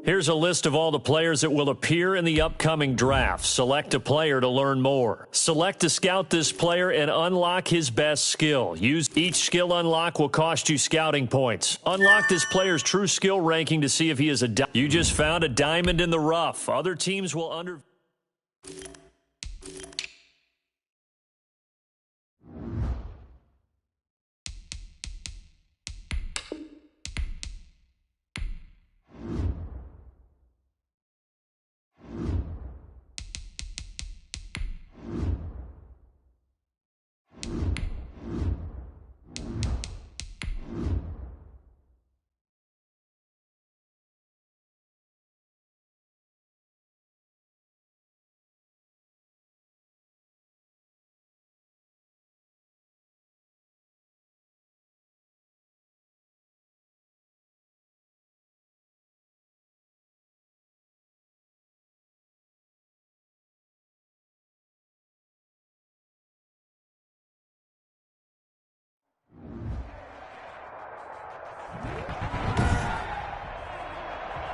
Here's a list of all the players that will appear in the upcoming draft. Select a player to learn more. Select to scout this player and unlock his best skill. Each skill unlock will cost you scouting points. Unlock this player's true skill ranking to see if he is you just found a diamond in the rough. Other teams will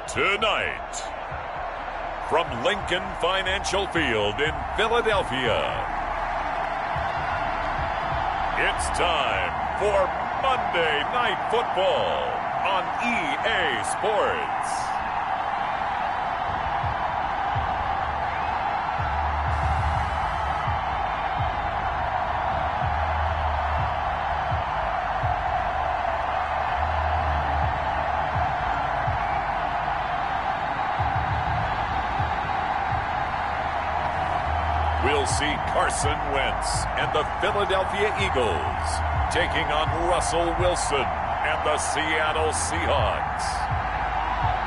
Tonight, from Lincoln Financial Field in Philadelphia, it's time for Monday Night Football on EA Sports. We'll see Carson Wentz and the Philadelphia Eagles taking on Russell Wilson and the Seattle Seahawks.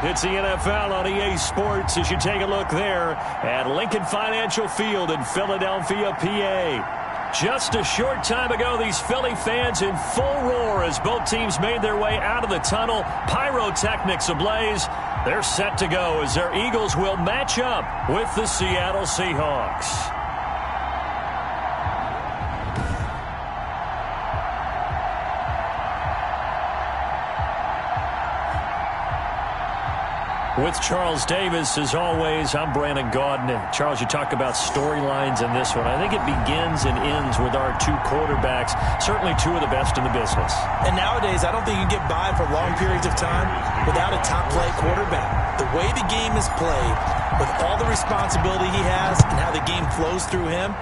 It's the NFL on EA Sports as you take a look there at Lincoln Financial Field in Philadelphia, PA. Just a short time ago, these Philly fans in full roar as both teams made their way out of the tunnel. Pyrotechnics ablaze. They're set to go as their Eagles will match up with the Seattle Seahawks. With Charles Davis, as always, I'm Brandon Gaudin. And Charles, you talk about storylines in this one. I think it begins and ends with our two quarterbacks, certainly two of the best in the business. And nowadays, I don't think you can get by for long periods of time without a top-flight quarterback. The way the game is played, with all the responsibility he has and how the game flows through him,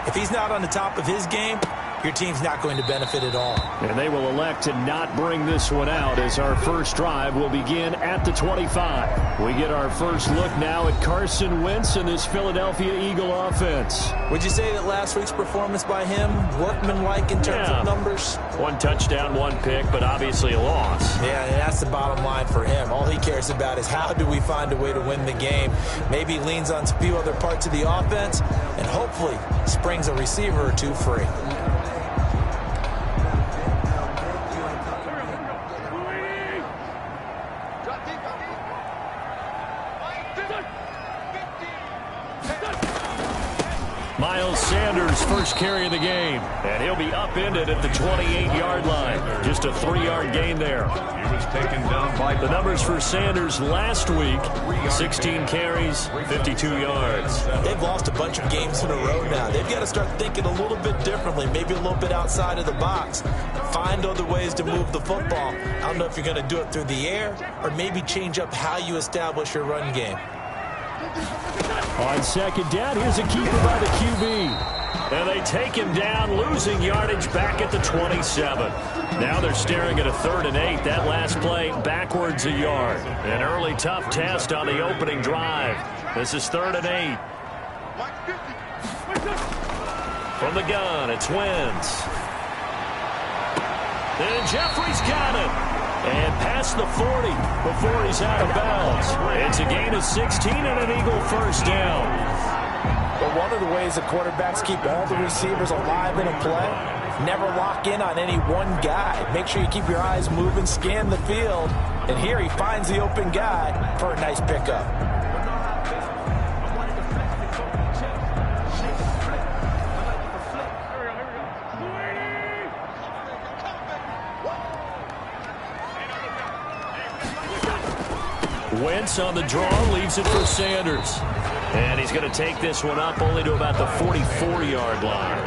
if he's not on the top of his game, your team's not going to benefit at all. And they will elect to not bring this one out as our first drive will begin at the 25. We get our first look now at Carson Wentz and this Philadelphia Eagle offense. Would you say that last week's performance by him, workmanlike in terms of numbers? One touchdown, one pick, but obviously a loss. Yeah, and that's the bottom line for him. All he cares about is how do we find a way to win the game. Maybe leans on a few other parts of the offense and hopefully springs a receiver or two free. Miles Sanders, first carry of the game, and he'll be upended at the 28-yard line. Just a 3-yard gain there. He was taken down by the numbers for Sanders last week, 16 carries, 52 yards. They've lost a bunch of games in a row now. They've got to start thinking a little bit differently, maybe a little bit outside of the box. Find other ways to move the football. I don't know if you're going to do it through the air or maybe change up how you establish your run game. On second down, here's a keeper by the QB. And they take him down, losing yardage back at the 27. Now they're staring at a 3rd and 8. That last play backwards a yard. An early tough test on the opening drive. This is 3rd and 8. From the gun, it's Wentz. And Jeffrey's got it. And past the 40 before he's out of bounds. It's a gain of 16 and an Eagle first down. But one of the ways the quarterbacks keep all the receivers alive in a play, never lock in on any one guy. Make sure you keep your eyes moving, scan the field. And here he finds the open guy for a nice pickup. Wentz Wentz on the draw, leaves it for Sanders. And he's going to take this one up only to about the 44-yard line.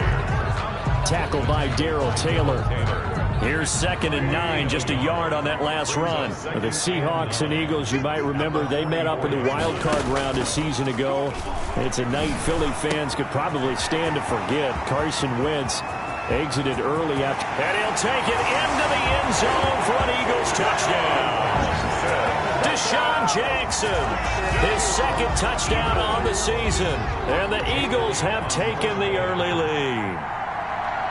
Tackled by Darrell Taylor. Here's 2nd and 9, just a yard on that last run. The Seahawks and Eagles, you might remember, they met up in the wild card round a season ago. It's a night Philly fans could probably stand to forget. Carson Wentz exited early after, and he'll take it into the end zone for an Eagles touchdown. Deshaun Jackson, his 2nd touchdown on the season, and the Eagles have taken the early lead.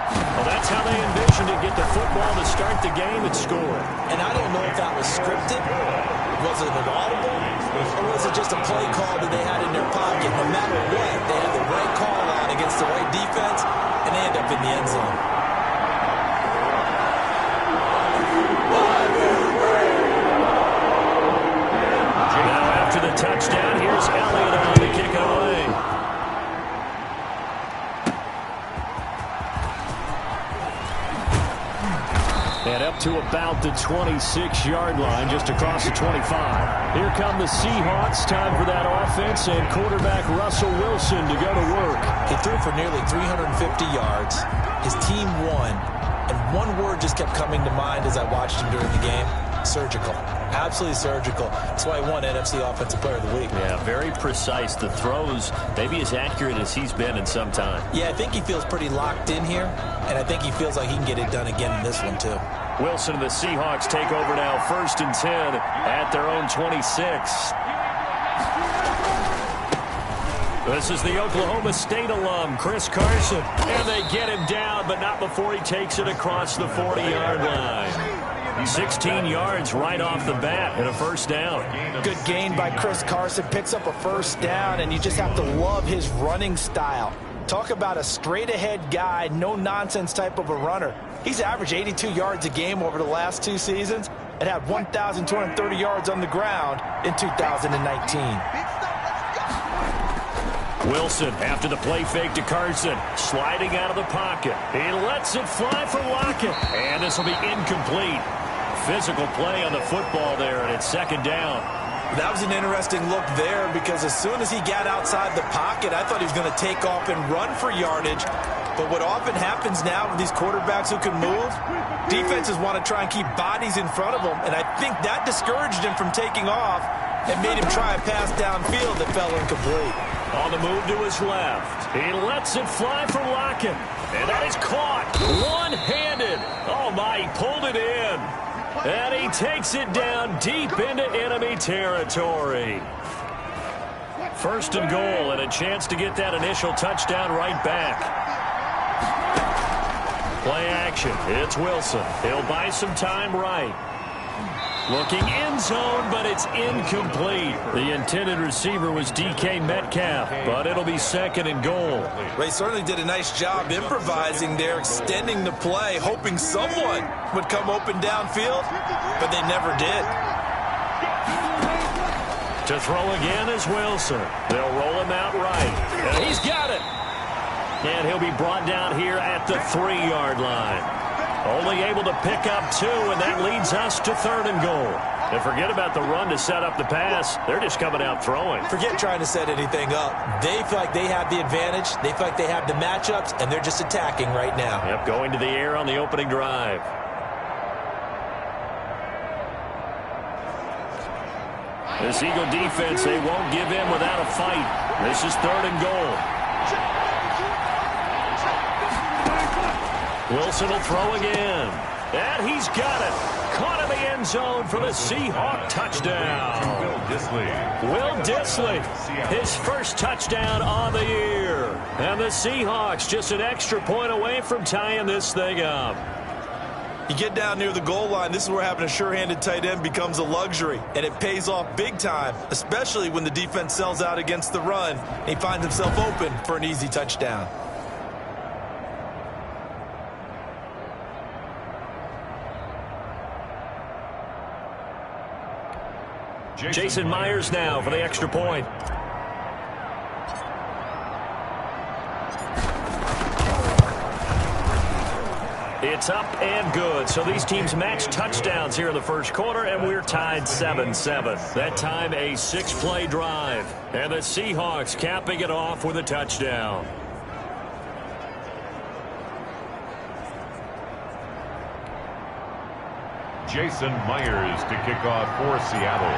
Well, that's how they envisioned to get the football to start the game and score. And I don't know if that was scripted, was it an audible, or was it just a play call that they had in their pocket? No matter what, they had the right call on against the right defense, and they end up in the end zone. Now after the touchdown, here's Elliott on to kick it away. And up to about the 26-yard line, just across the 25. Here come the Seahawks. Time for that offense, and quarterback Russell Wilson to go to work. He threw for nearly 350 yards. His team won, and one word just kept coming to mind as I watched him during the game: surgical. Absolutely surgical. That's why he won NFC Offensive Player of the Week. Yeah, very precise. The throws maybe as accurate as he's been in some time. Yeah, I think he feels pretty locked in here, and I think he feels like he can get it done again in this one, too. Wilson and the Seahawks take over now, 1st and 10 at their own 26. This is the Oklahoma State alum, Chris Carson. And they get him down, but not before he takes it across the 40-yard line. 16 yards right off the bat and a 1st down. Good gain by Chris Carson. Picks up a 1st down, and you just have to love his running style. Talk about a straight-ahead guy, no-nonsense type of a runner. He's averaged 82 yards a game over the last 2 seasons and had 1,230 yards on the ground in 2019. Wilson, after the play fake to Carson, sliding out of the pocket. He lets it fly for Lockett, and this will be incomplete. Physical play on the football there, and it's 2nd down. That was an interesting look there, because as soon as he got outside the pocket, I thought he was going to take off and run for yardage. But what often happens now with these quarterbacks who can move, defenses want to try and keep bodies in front of them, and I think that discouraged him from taking off and made him try a pass downfield that fell incomplete. On the move to his left. He lets it fly for Lockett, and that is caught one-handed. Oh, my, he pulled it in. And he takes it down deep into enemy territory. 1st and goal, and a chance to get that initial touchdown right back. Play action. It's Wilson. He'll buy some time right. Looking end zone, but it's incomplete. The intended receiver was DK Metcalf, but it'll be 2nd and goal. Ray certainly did a nice job improvising there, extending the play, hoping someone would come open downfield, but they never did. To throw again is Wilson. They'll roll him out right. And he's got it. And he'll be brought down here at the 3-yard line. Only able to pick up 2, and that leads us to 3rd and goal. And forget about the run to set up the pass. They're just coming out throwing. Forget trying to set anything up. They feel like they have the advantage. They feel like they have the matchups, and they're just attacking right now. Yep, going to the air on the opening drive. This Eagle defense, they won't give in without a fight. This is 3rd and goal. Wilson will throw again. And he's got it. Caught in the end zone for the Seahawk touchdown. Will Dissly, his 1st touchdown on the year. And the Seahawks just an extra point away from tying this thing up. You get down near the goal line, this is where having a sure-handed tight end becomes a luxury, and it pays off big time, especially when the defense sells out against the run. He finds himself open for an easy touchdown. Jason Myers now for the extra point. It's up and good. So these teams match touchdowns here in the first quarter, and we're tied 7-7. That time a 6-play drive. And the Seahawks capping it off with a touchdown. Jason Myers to kick off for Seattle.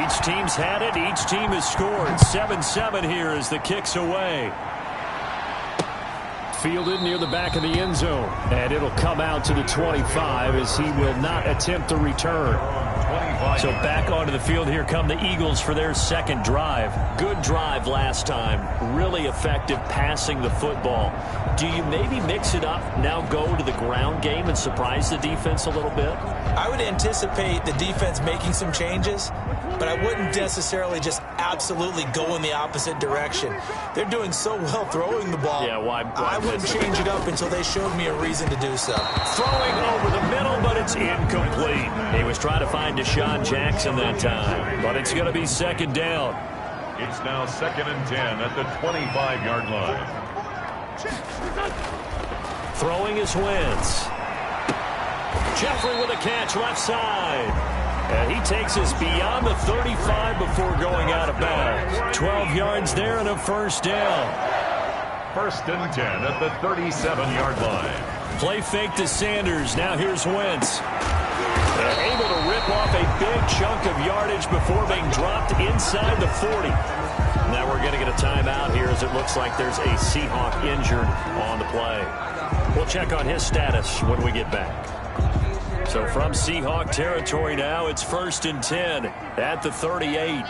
Each team's had it. Each team has scored. 7-7 here as the kick's away. Fielded near the back of the end zone. And it'll come out to the 25 as he will not attempt the return. So back onto the field here come the Eagles for their second drive. Good drive last time. Really effective passing the football. Do you maybe mix it up, now go to the ground game and surprise the defense a little bit? I would anticipate the defense making some changes, but I wouldn't necessarily just absolutely go in the opposite direction. They're doing so well throwing the ball. Yeah, why I wouldn't change it up until they showed me a reason to do so. Throwing over the middle, but it's incomplete. He was trying to find Deshaun Jackson that time, but it's going to be second down. It's now 2nd and 10 at the 25-yard line. Throwing is Wentz. Jeffrey with a catch left side. And he takes us beyond the 35 before going out of bounds. 12 yards there and a first down. 1st and 10 at the 37-yard line. Play fake to Sanders. Now here's Wentz. And able to rip off a big chunk of yardage before being dropped inside the 40. Now we're going to get a timeout here as it looks like there's a Seahawk injured on the play. We'll check on his status when we get back. So from Seahawk territory now, it's 1st and 10 at the 38.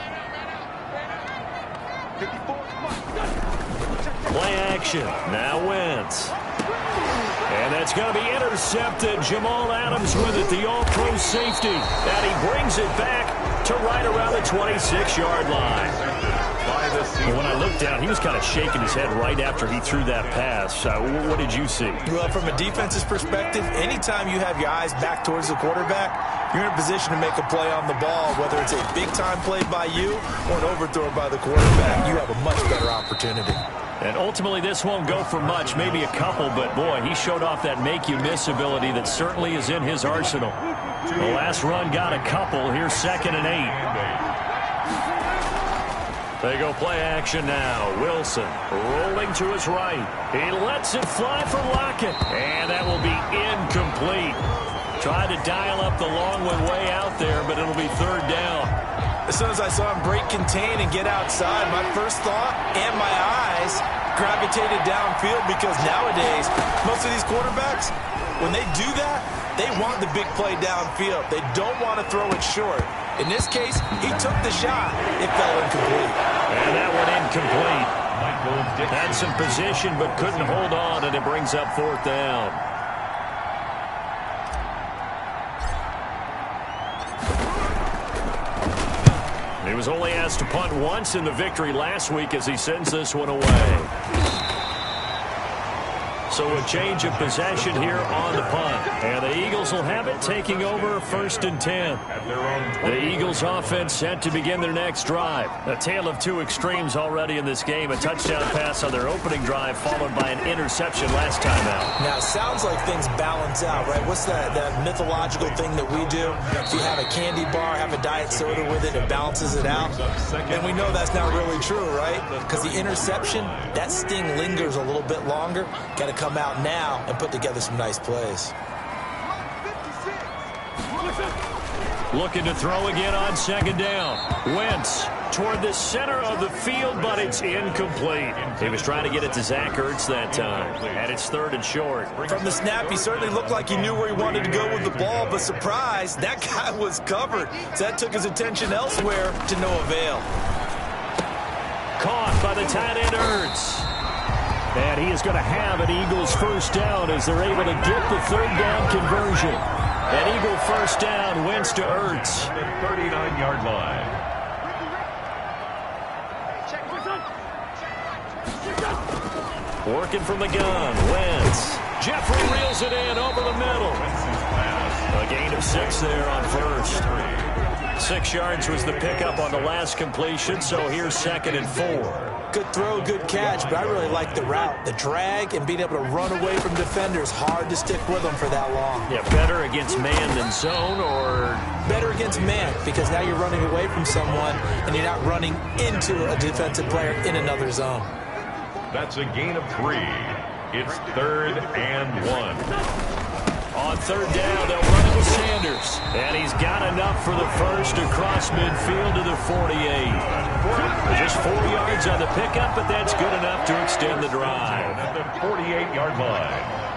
Play action. Now Wentz. And that's going to be intercepted. Jamal Adams with it, the all-pro safety. And he brings it back to right around the 26-yard line. When I looked down, he was kind of shaking his head right after he threw that pass. What did you see? Well, from a defense's perspective, anytime you have your eyes back towards the quarterback, you're in a position to make a play on the ball, whether it's a big-time play by you or an overthrow by the quarterback. You have a much better opportunity. And ultimately, this won't go for much, maybe a couple, but boy, he showed off that make-you-miss ability that certainly is in his arsenal. The last run got a couple. Here's 2nd and 8. They go play action now. Wilson rolling to his right. He lets it fly for Lockett. And that will be incomplete. Tried to dial up the long one way out there, but it'll be 3rd down. As soon as I saw him break contain and get outside, my first thought and my eyes gravitated downfield because nowadays, most of these quarterbacks, when they do that, they want the big play downfield. They don't want to throw it short. In this case, he took the shot. It fell incomplete. And that one incomplete. Had some position but couldn't hold on, and it brings up 4th down. He was only asked to punt once in the victory last week as he sends this one away. So a change of possession here on the punt. And the Eagles will have it, taking over 1st and 10. The Eagles offense set to begin their next drive. A tale of two extremes already in this game. A touchdown pass on their opening drive followed by an interception last time out. Now, it sounds like things balance out, right? What's that mythological thing that we do? If you have a candy bar, have a diet soda with it, it balances it out. And we know that's not really true, right? Because the interception, that sting lingers a little bit longer. Got to come out now and put together some nice plays. Looking to throw again on 2nd down. Wentz toward the center of the field, but it's incomplete. He was trying to get it to Zach Ertz that time, and it's 3rd and short. From the snap, he certainly looked like he knew where he wanted to go with the ball, but surprise, that guy was covered. So that took his attention elsewhere to no avail. Caught by the tight end Ertz. And he is going to have an Eagles first down as they're able to get the 3rd down conversion. An Eagle first down, Wentz to Ertz. The 39-yard line. Working from the gun, Wentz. Jeffrey reels it in over the middle. A gain of 6 there on 1st. 6 yards was the pickup on the last completion, so here's 2nd and 4. Good throw, good catch, but I really like the route. The drag and being able to run away from defenders, hard to stick with them for that long. Yeah, better against man than zone, or? Better against man, because now you're running away from someone and you're not running into a defensive player in another zone. That's a gain of 3. It's 3rd and 1. On 3rd down, they'll run it with Sanders. And he's got enough for the first across midfield to the 48. Just 4 yards on the pickup, but that's good enough to extend the drive. At the 48-yard line.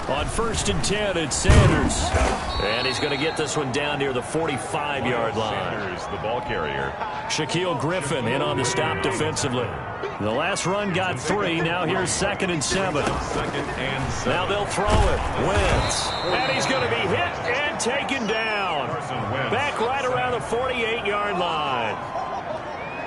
On 1st and 10, it's Sanders. And he's going to get this one down near the 45-yard line. Sanders, the ball carrier. Shaquille Griffin in on the stop defensively. The last run got 3. Now here's 2nd and 7. 2nd and 7. Now they'll throw it. Wentz. And he's going to be hit and taken down. Back right around the 48-yard line.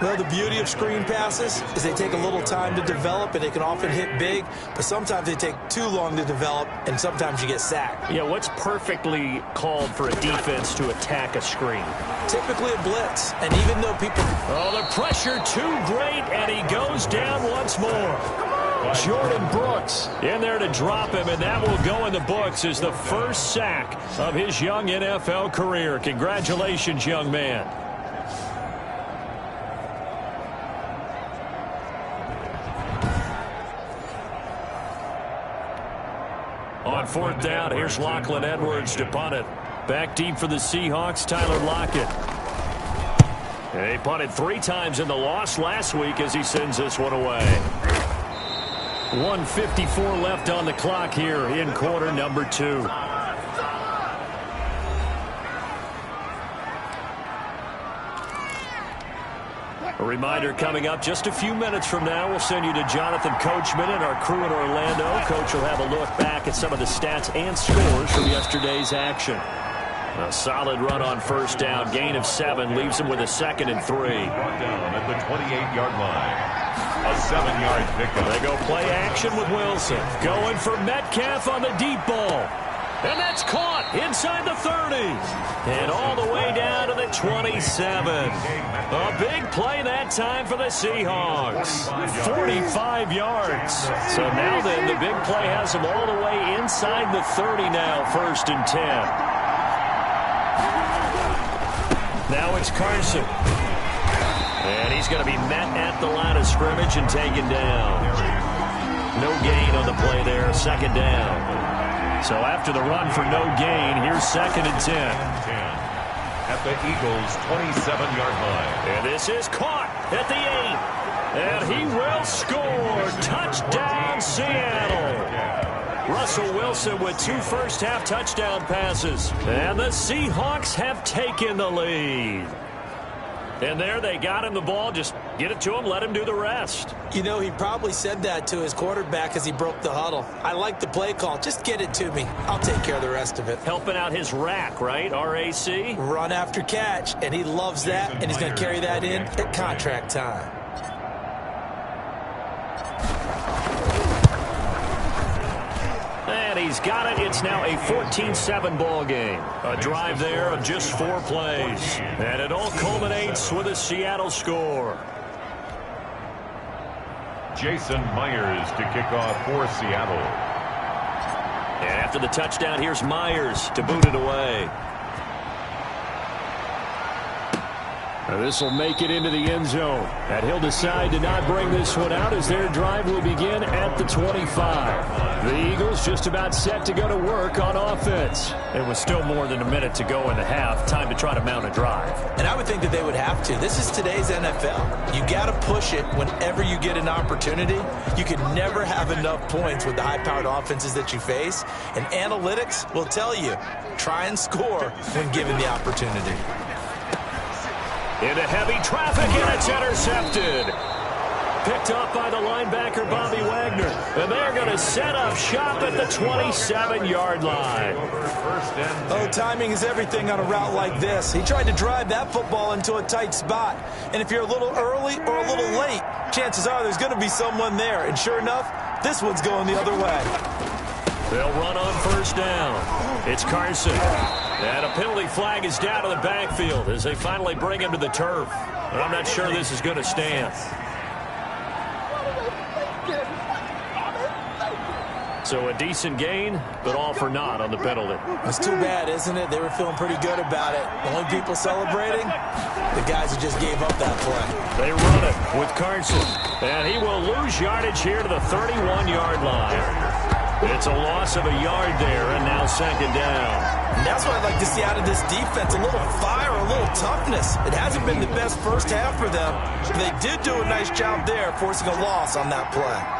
Well, the beauty of screen passes is they take a little time to develop, and they can often hit big, but sometimes they take too long to develop, and sometimes you get sacked. Yeah, what's perfectly called for a defense to attack a screen? Typically a blitz, and even though people... Oh, the pressure too great, and he goes down once more. Jordan Brooks in there to drop him, and that will go in the books as the first sack of his young NFL career. Congratulations, young man. On 4th down, here's Lachlan Edwards to punt it. Back deep for the Seahawks, Tyler Lockett. He punted 3 times in the loss last week as he sends this one away. 1:54 left on the clock here in quarter number 2. A reminder coming up just a few minutes from now, we'll send you to Jonathan Coachman and our crew in Orlando. Coach will have a look back at some of the stats and scores from yesterday's action. A solid run on 1st down, gain of 7, leaves him with a 2nd and 3. Brought down at the 28-yard line. A 7-yard pickup. They go play action with Wilson. Going for Metcalf on the deep ball. And that's caught inside the 30. And all the way down to the 27. A big play that time for the Seahawks. 45 yards. So now then, the big play has them all the way inside the 30 now, 1st and 10. Now it's Carson. And he's going to be met at the line of scrimmage and taken down. No gain on the play there, 2nd down. So after the run for no gain, here's 2nd and 10. At the Eagles' 27-yard line. And this is caught at the 8. And he will score. Touchdown, Seattle. Russell Wilson with 2 first-half touchdown passes. And the Seahawks have taken the lead. And there they got him the ball. Just get it to him, let him do the rest. You know, he probably said that to his quarterback as he broke the huddle. I like the play call. Just get it to me. I'll take care of the rest of it. Helping out his rack, right? RAC? Run after catch, and he loves that, and he's going to carry that in at contract time. And he's got it. It's now a 14-7 ball game. A drive there of just 4 plays. And it all culminates with a Seattle score. Jason Myers to kick off for Seattle. And after the touchdown, here's Myers to boot it away. This will make it into the end zone. And he'll decide to not bring this one out as their drive will begin at the 25. The Eagles just about set to go to work on offense. It was still more than a minute to go in the half. Time to try to mount a drive. And I would think that they would have to. This is today's NFL. You got to push it whenever you get an opportunity. You can never have enough points with the high-powered offenses that you face. And analytics will tell you, try and score when given the opportunity. Into heavy traffic, and it's intercepted. Picked up by the linebacker, Bobby Wagner. And they're going to set up shop at the 27-yard line. Oh, timing is everything on a route like this. He tried to drive that football into a tight spot. And if you're a little early or a little late, chances are there's going to be someone there. And sure enough, this one's going the other way. They'll run on 1st down. It's Carson. And a penalty flag is down to the backfield as they finally bring him to the turf. But I'm not sure this is going to stand. So a decent gain, but all for naught on the penalty. It's too bad, isn't it? They were feeling pretty good about it. The only people celebrating, the guys who just gave up that play. They run it with Carson, and he will lose yardage here to the 31-yard line. It's a loss of a yard there, and now second down. And that's what I'd like to see out of this defense, a little fire, a little toughness. It hasn't been the best first half for them, but they did do a nice job there, forcing a loss on that play.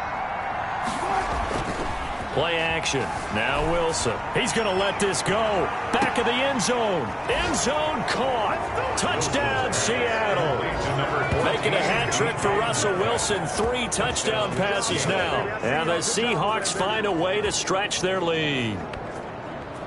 Play action. Now Wilson. He's going to let this go. Back of the end zone. End zone caught. Touchdown, Seattle. Making a hat trick for Russell Wilson. 3 touchdown passes now. And the Seahawks find a way to stretch their lead.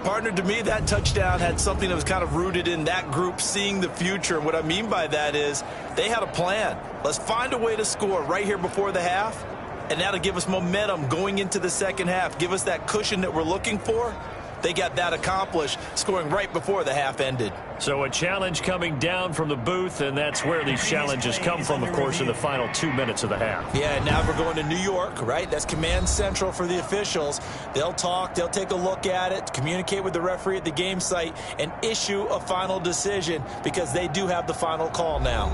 Partner, to me, that touchdown had something that was kind of rooted in that group seeing the future. And what I mean by that is they had a plan. Let's find a way to score right here before the half. And that'll give us momentum going into the second half. Give us that cushion that we're looking for. They got that accomplished, scoring right before the half ended. So a challenge coming down from the booth, and that's where these challenges come from, of course, in the final 2 minutes of the half. Yeah, now we're going to New York, right? That's command central for the officials. They'll talk, they'll take a look at it, communicate with the referee at the game site, and issue a final decision because they do have the final call now.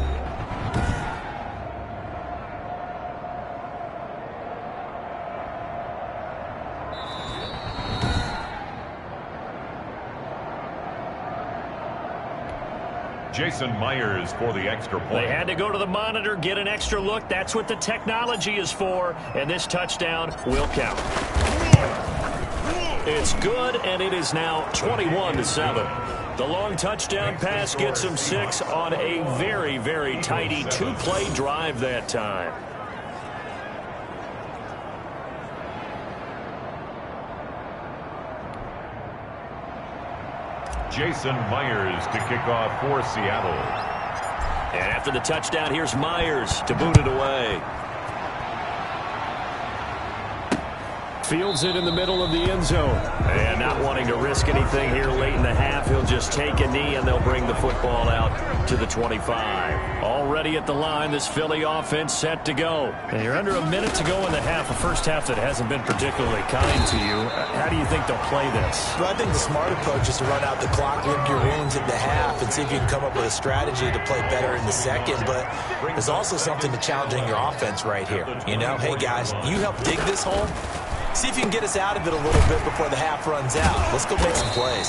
Jason Myers for the extra point. They had to go to the monitor, get an extra look. That's what the technology is for, and this touchdown will count. It's good, and it is now 21-7. The long touchdown pass gets them 6 on a very, very tidy 2-play drive that time. Jason Myers to kick off for Seattle. And after the touchdown, here's Myers to boot it away. Fields it in the middle of the end zone. And not wanting to risk anything here late in the half, he'll just take a knee and they'll bring the football out to the 25. Already at the line, this Philly offense set to go. And you're under a minute to go in the half, a first half that hasn't been particularly kind to you. How do you think they'll play this? Well, I think the smart approach is to run out the clock, lick your wounds in the half, and see if you can come up with a strategy to play better in the second. But there's also something to challenging your offense right here. You know, hey, guys, you help dig this hole. See if you can get us out of it a little bit before the half runs out. Let's go make some plays.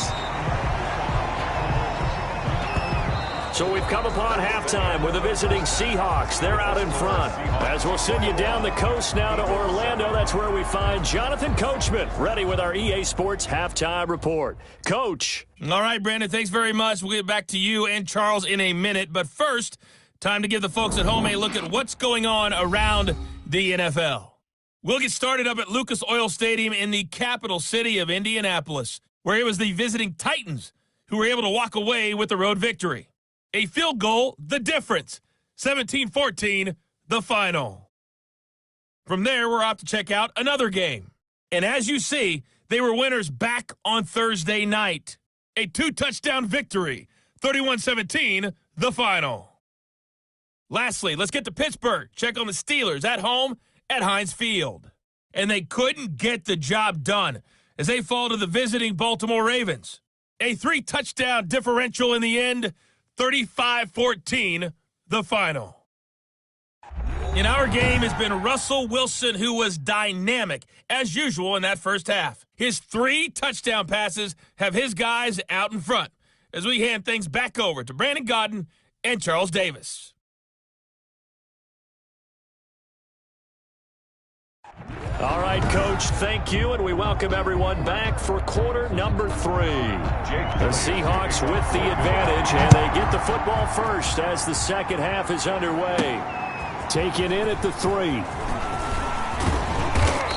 So we've come upon halftime with the visiting Seahawks. They're out in front. As we'll send you down the coast now to Orlando, that's where we find Jonathan Coachman, ready with our EA Sports Halftime Report. Coach. All right, Brandon, thanks very much. We'll get back to you and Charles in a minute. But first, time to give the folks at home a look at what's going on around the NFL. We'll get started up at Lucas Oil Stadium in the capital city of Indianapolis, where it was the visiting Titans who were able to walk away with the road victory. A field goal, the difference. 17-14, the final. From there, we're off to check out another game. And as you see, they were winners back on Thursday night. A 2-touchdown victory, 31-17, the final. Lastly, let's get to Pittsburgh. Check on the Steelers at home at Heinz Field. And they couldn't get the job done as they fall to the visiting Baltimore Ravens. A 3-touchdown differential in the end, 35-14, the final. In our game has been Russell Wilson, who was dynamic, as usual, in that first half. His 3 touchdown passes have his guys out in front as we hand things back over to Brandon Godden and Charles Davis. All right, Coach, thank you, and we welcome everyone back for quarter number 3. The Seahawks with the advantage, and they get the football first as the second half is underway. Taken in at the 3.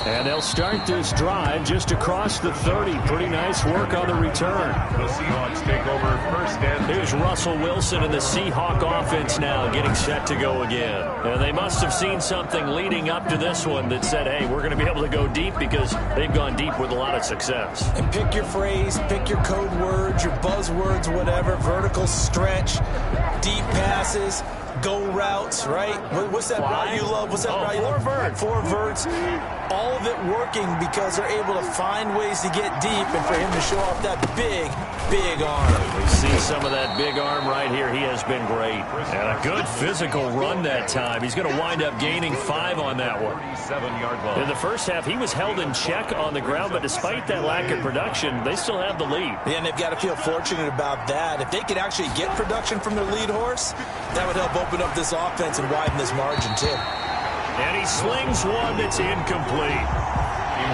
And they'll start this drive just across the 30. Pretty nice work on the return. The Seahawks take over first and... Here's Russell Wilson and the Seahawk offense now getting set to go again. And they must have seen something leading up to this one that said, hey, we're going to be able to go deep because they've gone deep with a lot of success. And pick your phrase, pick your code words, your buzzwords, whatever. Vertical stretch, deep passes, go routes, right? What's that route you love? What's that route you love? Four verts. All of it working because they're able to find ways to get deep and for him to show off that big, big arm. We see some of that big arm right here. He has been great. And a good physical run that time. He's going to wind up gaining 5 on that one. In the first half, he was held in check on the ground, but despite that lack of production, they still have the lead. Yeah, and they've got to feel fortunate about that. If they could actually get production from their lead horse, that would help open up this offense and widen this margin, too. And he slings one that's incomplete.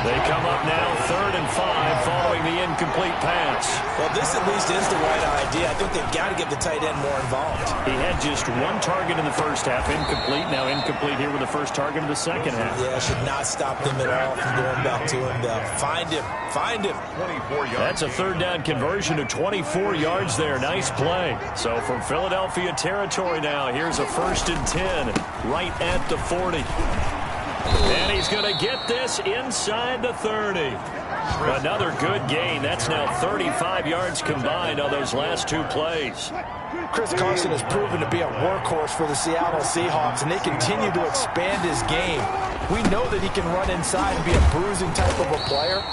They come up now 3rd and 5 following the incomplete pass. Well, this at least is the right idea. I think they've got to get the tight end more involved. He had just 1 target in the first half, incomplete. Now incomplete here with the first target of the second half. Yeah, should not stop them at all from going back to him. Find him. Find him. 24 yards. That's a 3rd down conversion to 24 yards there. Nice play. So from Philadelphia territory now, here's a 1st and 10 right at the 40. And he's going to get this inside the 30. Another good gain. That's now 35 yards combined on those last 2 plays. Chris Carson has proven to be a workhorse for the Seattle Seahawks, and they continue to expand his game. We know that he can run inside and be a bruising type of a player,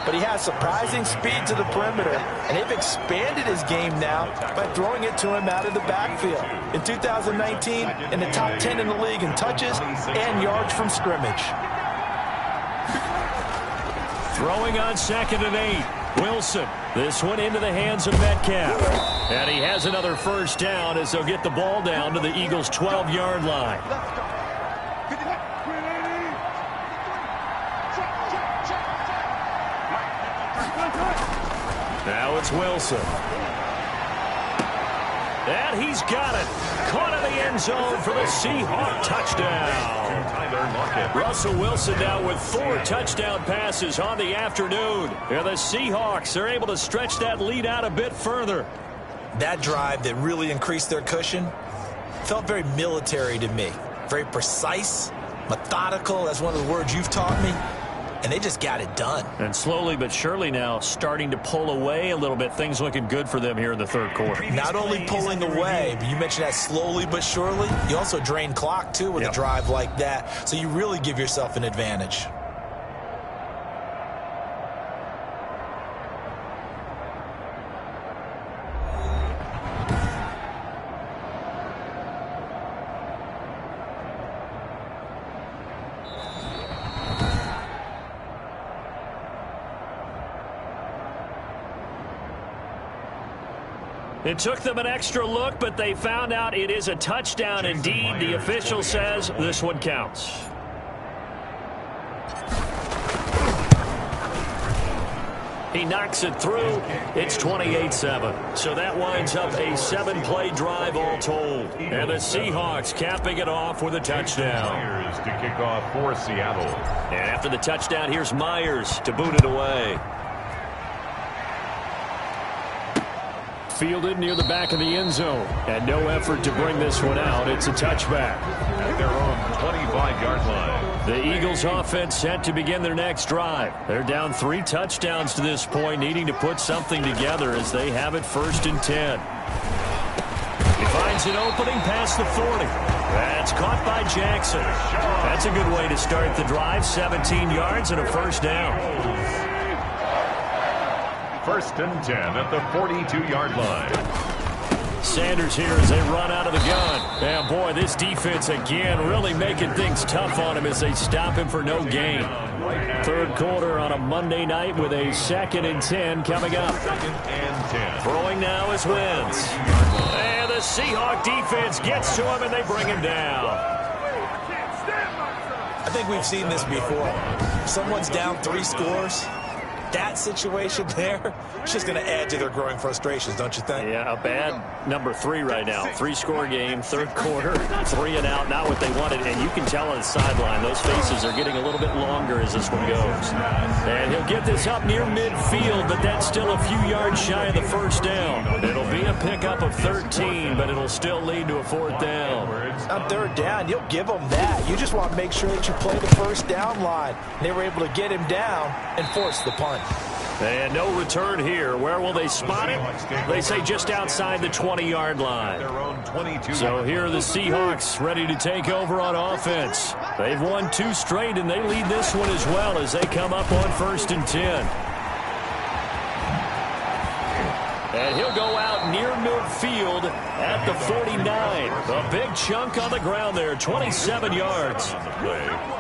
but he has surprising speed to the perimeter, and they've expanded his game now by throwing it to him out of the backfield. In 2019, in the top 10 in the league in touches and yards from scrimmage. Throwing on 2nd and 8. Wilson. This one into the hands of Metcalf. And he has another 1st down as they'll get the ball down to the Eagles' 12-yard line. Now it's Wilson. And he's got it. Caught in the end zone for the Seahawk touchdown. Russell Wilson now with 4 touchdown passes on the afternoon. And the Seahawks are able to stretch that lead out a bit further. That drive that really increased their cushion felt very military to me. Very precise, methodical. That's one of the words you've taught me. And they just got it done. And slowly but surely now starting to pull away a little bit. Things looking good for them here in the 3rd quarter. Not only pulling away, but you mentioned that slowly but surely. You also drain clock, too, with a drive like that. So you really give yourself an advantage. It took them an extra look, but they found out it is a touchdown indeed. The official says this one counts. He knocks it through. It's 28-7. So that winds up a 7-play drive all told. And the Seahawks capping it off with a touchdown. Myers to kick off for Seattle. And after the touchdown, here's Myers to boot it away. Fielded near the back of the end zone. And no effort to bring this one out. It's a touchback. At their own 25-yard line. The Eagles offense set to begin their next drive. They're down 3 touchdowns to this point, needing to put something together as they have it 1st and 10. He finds an opening past the 40. That's caught by Jackson. That's a good way to start the drive. 17 yards and a 1st down. 1st and 10 at the 42-yard line. Sanders here as they run out of the gun. And boy, this defense again really making things tough on him as they stop him for no gain. 3rd quarter on a Monday night with a 2nd and 10 coming up. 2nd and 10. Throwing now is Wentz. And the Seahawk defense gets to him and they bring him down. I think we've seen this before. Someone's down 3 scores. that situation there, it's just going to add to their growing frustrations, don't you think? Yeah, a bad number 3 right now. 3-score game, third quarter, 3 and out, not what they wanted. And you can tell on the sideline, those faces are getting a little bit longer as this one goes. And he'll get this up near midfield, but that's still a few yards shy of the first down. It'll be a pickup of 13, but it'll still lead to a 4th down. On 3rd down, you'll give them that. You just want to make sure that you play the first down line. They were able to get him down and force the punt. And no return here. Where will they spot it? They say just outside the 20-yard line. So here are the Seahawks ready to take over on offense. They've won 2 straight, and they lead this one as well as they come up on 1st and 10. And he'll go out near midfield at the 49. A big chunk on the ground there, 27 yards.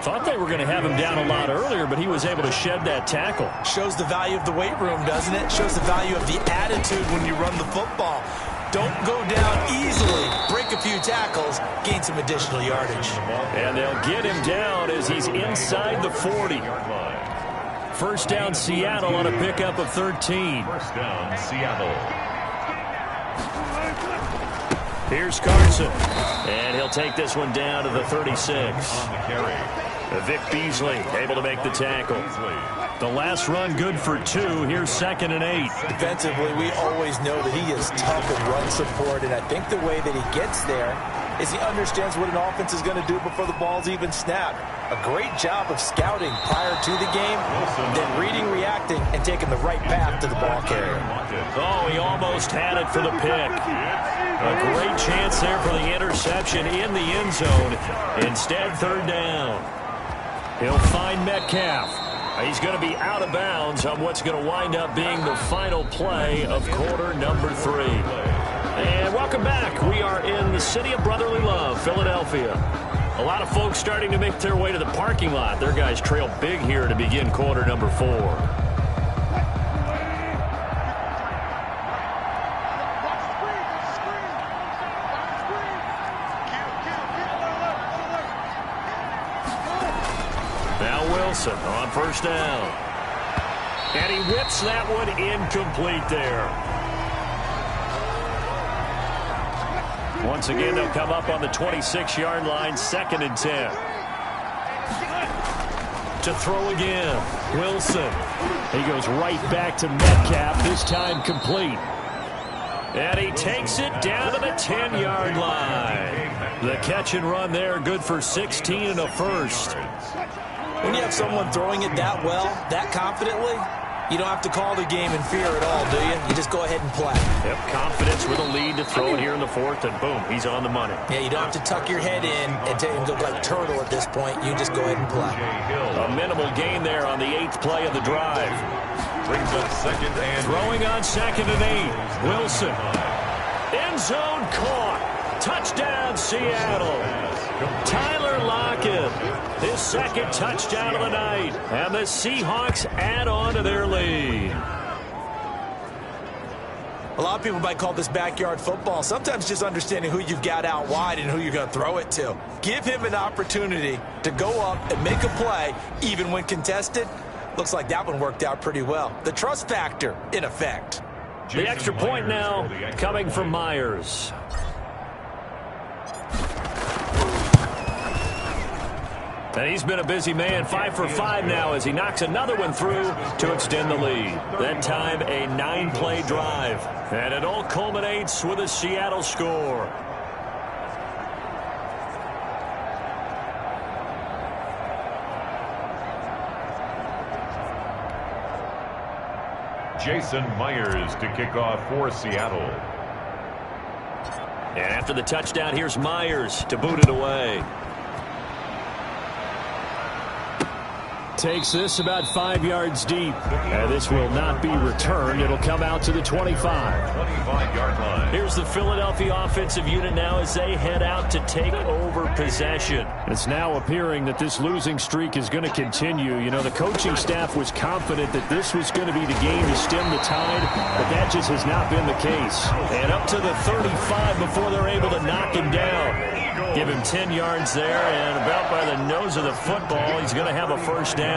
Thought they were going to have him down a lot earlier, but he was able to shed that tackle. Shows the value of the weight room, doesn't it? Shows the value of the attitude when you run the football. Don't go down easily. Break a few tackles, gain some additional yardage. And they'll get him down as he's inside the 40. 1st down Seattle on a pickup of 13. 1st down Seattle. Here's Carson. And he'll take this one down to the 36. On the carry. Vic Beasley able to make the tackle. The last run good for 2. Here's 2nd and 8. Defensively, we always know that he is tough in run support, and I think the way that he gets there is he understands what an offense is going to do before the ball's even snapped. A great job of scouting prior to the game, then reading, reacting, and taking the right path to the ball carrier. Oh, he almost had it for the pick. A great chance there for the interception in the end zone. Instead, 3rd down. He'll find Metcalf. He's going to be out of bounds on what's going to wind up being the final play of quarter number 3. And welcome back. We are in the city of brotherly love, Philadelphia. A lot of folks starting to make their way to the parking lot. Their guys trail big here to begin quarter number 4. Now Wilson on 1st down. And he whips that one incomplete there. Once again, they'll come up on the 26-yard line, 2nd and 10. To throw again, Wilson. He goes right back to Metcalf, this time complete. And he takes it down to the 10-yard line. The catch and run there, good for 16 and a 1st. When you have someone throwing it that well, that confidently, you don't have to call the game in fear at all, do you? You just go ahead and play. Yep, confidence with a lead to throw it here in the 4th, and boom, he's on the money. Yeah, you don't have to tuck your head in and go like turtle at this point. You just go ahead and play. A minimal gain there on the 8th play of the drive. Brings up 2nd and Throwing on 2nd and 8. Wilson. End zone caught. Touchdown, Seattle. Tyler Lockett, his 2nd touchdown of the night. And the Seahawks add on to their lead. A lot of people might call this backyard football. Sometimes just understanding who you've got out wide and who you're going to throw it to. Give him an opportunity to go up and make a play, even when contested. Looks like that one worked out pretty well. The trust factor in effect. The extra point now coming from Myers. And he's been a busy man, 5 for 5 now as he knocks another one through to extend the lead. That time a 9-play drive. And it all culminates with a Seattle score. Jason Myers to kick off for Seattle. And after the touchdown, here's Myers to boot it away. Takes this about 5 yards deep. And this will not be returned. It'll come out to the 25. 25-yard line. Here's the Philadelphia offensive unit now as they head out to take over possession. It's now appearing that this losing streak is going to continue. You know, the coaching staff was confident that this was going to be the game to stem the tide, but that just has not been the case. And up to the 35 before they're able to knock him down. Give him 10 yards there, and about by the nose of the football, he's going to have a 1st down.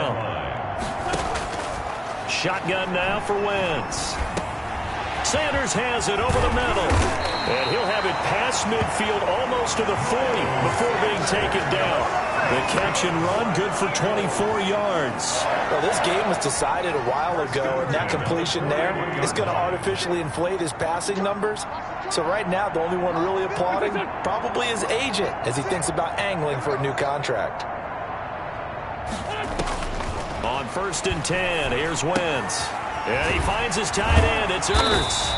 shotgun now for Wentz. Sanders has it over the middle. And he'll have it past midfield almost to the 40 before being taken down. The catch and run, good for 24 yards. Well, this game was decided a while ago, and that completion there is going to artificially inflate his passing numbers. So right now, the only one really applauding probably his agent as he thinks about angling for a new contract. On 1st and 10, here's Wentz. And he finds his tight end. It's Ertz.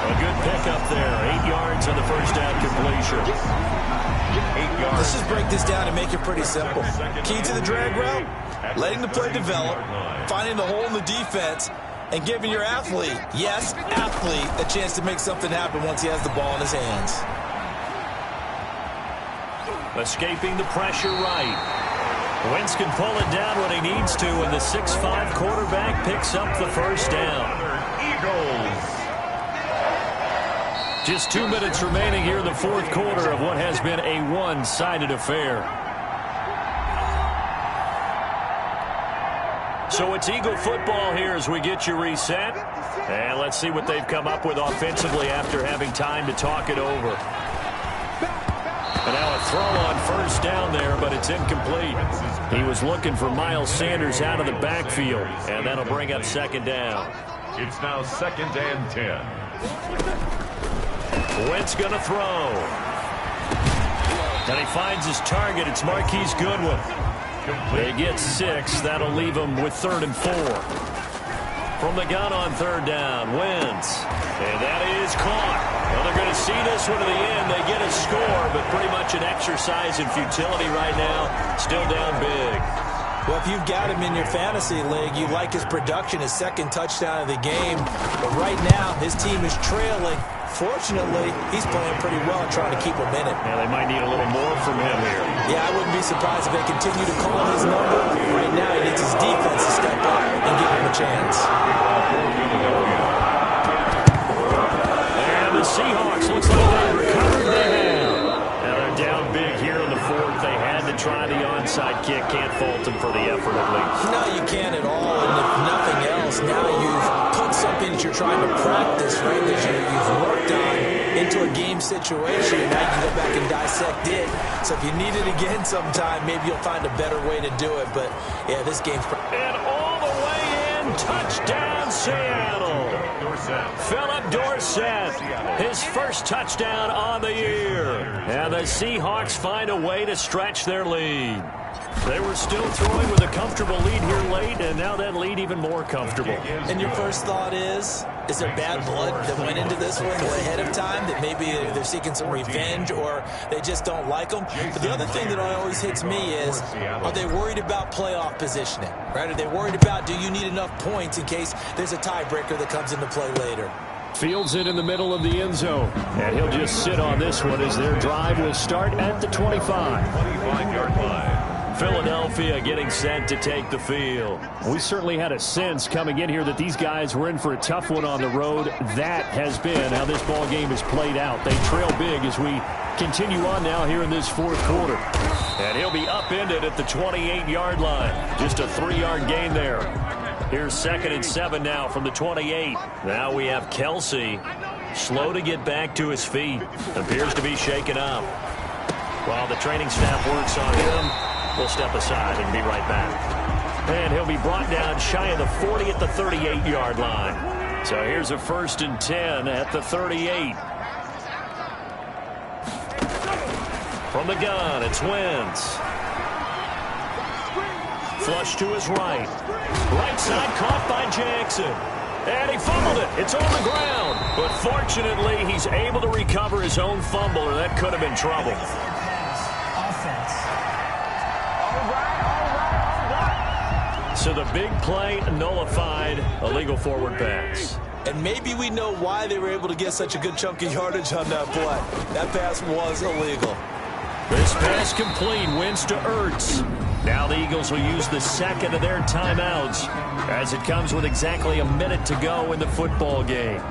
A good pickup there. 8 yards on the first down completion. 8 yards. Let's just break this down and make it pretty simple. Key to the drag route, letting the play develop, finding the hole in the defense, and giving your athlete, yes, athlete, a chance to make something happen once he has the ball in his hands. Escaping the pressure right. Wentz can pull it down when he needs to, and the 6'5" quarterback picks up the first down. Eagles. Just 2 minutes remaining here in the fourth quarter of what has been a one-sided affair. So it's Eagle football here as we get you reset. And let's see what they've come up with offensively after having time to talk it over. And now a throw on first down there, but it's incomplete. He was looking for Miles Sanders out of the backfield, and that'll bring up second down. It's now 2nd and 10. Wentz going to throw. And he finds his target. It's Marquise Goodwin. They get 6. That'll leave them with 3rd and 4. From the gun on 3rd down, Wentz. And that is caught. Well, they're going to see this one to the end. They get a score, but pretty much an exercise in futility right now. Still down big. Well, if you've got him in your fantasy league, you like his production, his 2nd touchdown of the game. But right now, his team is trailing. Fortunately, he's playing pretty well and trying to keep him in it. Yeah, they might need a little more from him here. Yeah, I wouldn't be surprised if they continue to call his number. Right now, he needs his defense to step up and give him a chance. And the Seahawks looks like they recovered the hand. Now they're down big here in the 4th. They had to try the onside kick. Can't fault them for the effort at least. No, you can't at all. And if nothing else, now you've put something that you're trying to practice, right, that you've worked on into a game situation. And now you can go back and dissect it. So if you need it again sometime, maybe you'll find a better way to do it. But, yeah, this game's... And all the way in, touchdown Seattle. Philip Dorsett, his first touchdown on the year. And the Seahawks find a way to stretch their lead. They were still throwing with a comfortable lead here late, and now that lead even more comfortable. And your first thought is there bad blood that went into this one ahead of time, that maybe they're seeking some revenge or they just don't like them? But the other thing that always hits me is, are they worried about playoff positioning? Right? Are they worried about, do you need enough points in case there's a tiebreaker that comes into play later? Fields it in the middle of the end zone, and he'll just sit on this one as their drive will start at the 25. 25-yard line. Philadelphia getting set to take the field. We certainly had a sense coming in here that these guys were in for a tough one on the road. That has been how this ball game has played out. They trail big as we continue on now here in this fourth quarter. And he'll be upended at the 28-yard line. Just a 3-yard gain there. Here's 2nd and 7 now from the 28. Now we have Kelsey, slow to get back to his feet. Appears to be shaken up. While the training staff works on him, we'll step aside and be right back. And he'll be brought down shy of the 40 at the 38-yard line. So here's a 1st and 10 at the 38. From the gun, it's Wentz. Flush to his right. Right side caught by Jackson. And he fumbled it. It's on the ground. But fortunately, he's able to recover his own fumble, or that could have been trouble. So the big play nullified, a legal forward pass. And maybe we know why they were able to get such a good chunk of yardage on that play. That pass was illegal. This pass complete, wins to Ertz. Now the Eagles will use the 2nd of their timeouts as it comes with exactly a minute to go in the football game.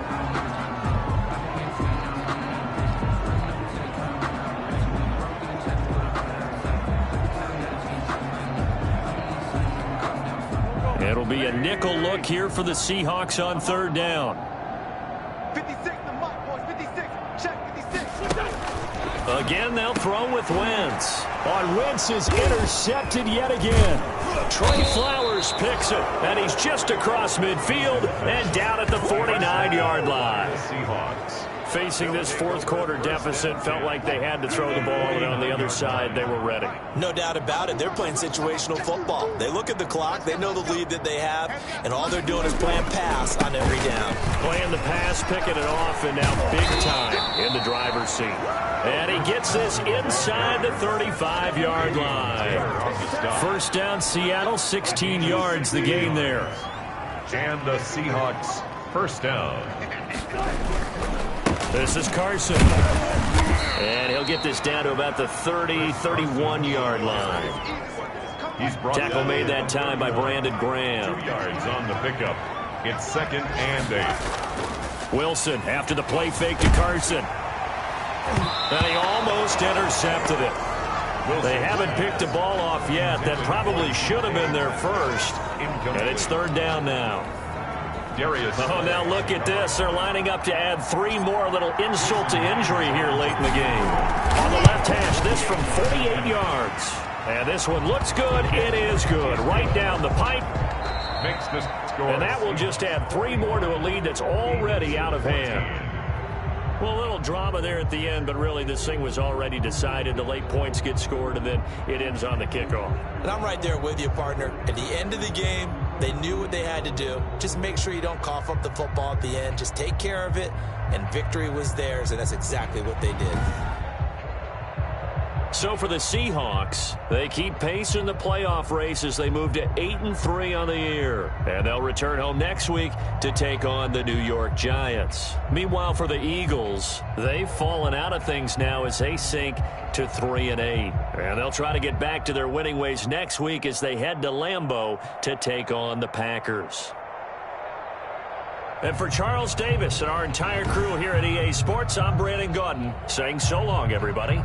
It'll be a nickel look here for the Seahawks on third down. 56, the mark, boys. 56. Check 56. Again, they'll throw with Wentz. On Wentz is intercepted yet again. Trey Flowers picks it, and he's just across midfield and down at the 49-yard line. Seahawks. Facing this fourth quarter deficit, felt like they had to throw the ball, and on the other side, they were ready. No doubt about it. They're playing situational football. They look at the clock, they know the lead that they have, and all they're doing is playing pass on every down. Playing the pass, picking it off, and now big time in the driver's seat. And he gets this inside the 35-yard line. First down, Seattle, 16 yards the gain there. And the Seahawks first down. This is Carson. And he'll get this down to about the 31-yard line. Tackle made that time by Brandon Graham. 2 yards on the pickup. It's 2nd and 8. Wilson after the play fake to Carson. And he almost intercepted it. They haven't picked the ball off yet. That probably should have been their first. And it's third down now. Oh, now look at this. They're lining up to add 3 more, little insult to injury here late in the game. On the left hash, this from 48 yards. And this one looks good. It is good. Right down the pipe. Makes the score. And that will just add 3 more to a lead that's already out of hand. Well, a little drama there at the end, but really this thing was already decided. The late points get scored, and then it ends on the kickoff. And I'm right there with you, partner. At the end of the game, they knew what they had to do. Just make sure you don't cough up the football at the end. Just take care of it, and victory was theirs, and that's exactly what they did. So for the Seahawks, they keep pace in the playoff race as they move to 8-3 on the year. And they'll return home next week to take on the New York Giants. Meanwhile, for the Eagles, they've fallen out of things now as they sink to 3-8. And they'll try to get back to their winning ways next week as they head to Lambeau to take on the Packers. And for Charles Davis and our entire crew here at EA Sports, I'm Brandon Gaudin saying so long, everybody.